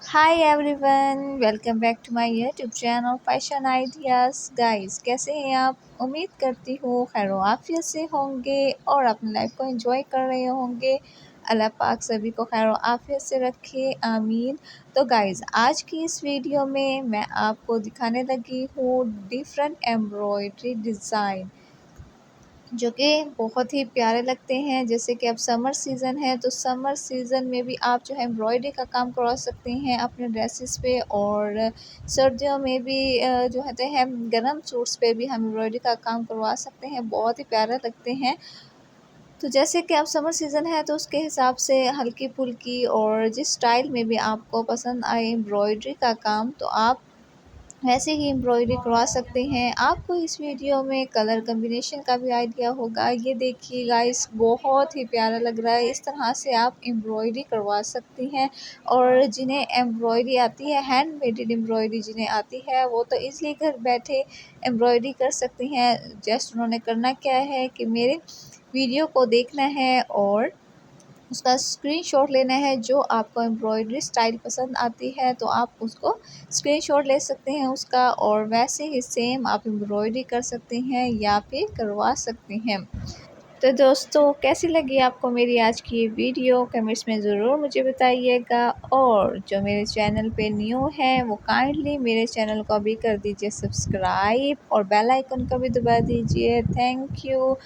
Hi everyone, welcome back to my YouTube channel fashion ideas. Guys, कैसे हैं आप? उम्मीद करती हूँ खैर आफियत से होंगे और अपनी लाइफ को एंजॉय कर रहे होंगे। अल्लाह पाक सभी को खैर आफियत से रखे, आमीन। तो गाइस, आज की इस वीडियो में मैं आपको दिखाने लगी हूँ डिफरेंट एम्ब्रॉयडरी डिज़ाइन जो कि बहुत ही प्यारे लगते हैं। जैसे कि अब समर सीज़न है तो समर सीज़न में भी आप जो है एम्ब्रॉयडरी का काम करवा सकते हैं अपने ड्रेसेस पे, और सर्दियों में भी जो होते हैं गर्म सूट्स पे भी हम एम्ब्रॉयडरी का काम करवा सकते हैं, बहुत ही प्यारे लगते हैं। तो जैसे कि अब समर सीज़न है तो उसके हिसाब से हल्की फुल्की और जिस स्टाइल में भी आपको पसंद आए एम्ब्रॉयडरी का काम, तो आप वैसे ही एम्ब्रॉयडरी करवा सकते हैं। आपको इस वीडियो में कलर कॉम्बिनेशन का भी आइडिया होगा। ये देखिए गाइस, बहुत ही प्यारा लग रहा है। इस तरह से आप एम्ब्रॉयडरी करवा सकती हैं। और जिन्हें एम्ब्रॉयडरी आती है, हैंड मेडेड एम्ब्रॉयडरी जिन्हें आती है, वो तो ईज़िली घर बैठे एम्ब्रॉयडरी कर सकती हैं। जस्ट उन्होंने करना क्या है कि मेरे वीडियो को देखना है और उसका स्क्रीनशॉट लेना है। जो आपको एम्ब्रॉयडरी स्टाइल पसंद आती है तो आप उसको स्क्रीनशॉट ले सकते हैं उसका, और वैसे ही सेम आप एम्ब्रॉयडरी कर सकते हैं या फिर करवा सकते हैं। तो दोस्तों, कैसी लगी आपको मेरी आज की ये वीडियो? कमेंट्स में ज़रूर मुझे बताइएगा। और जो मेरे चैनल पे न्यू है वो काइंडली मेरे चैनल को भी कर दीजिए सब्सक्राइब और बेल आइकन को भी दबा दीजिए। Thank you.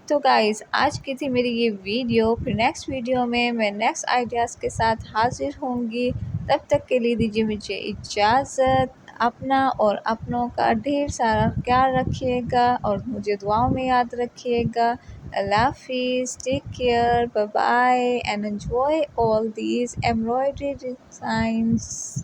तो गाइस, आज की थी मेरी ये वीडियो। फिर नेक्स्ट वीडियो में मैं नेक्स्ट आइडियाज़ के साथ हाजिर होंगी। तब तक के लिए दीजिए मुझे इजाज़त। अपना और अपनों का ढेर सारा ख्याल रखिएगा और मुझे दुआओं में याद रखिएगा। अल्लाह हाफिज़, take care, bye bye and enjoy all these embroidery designs.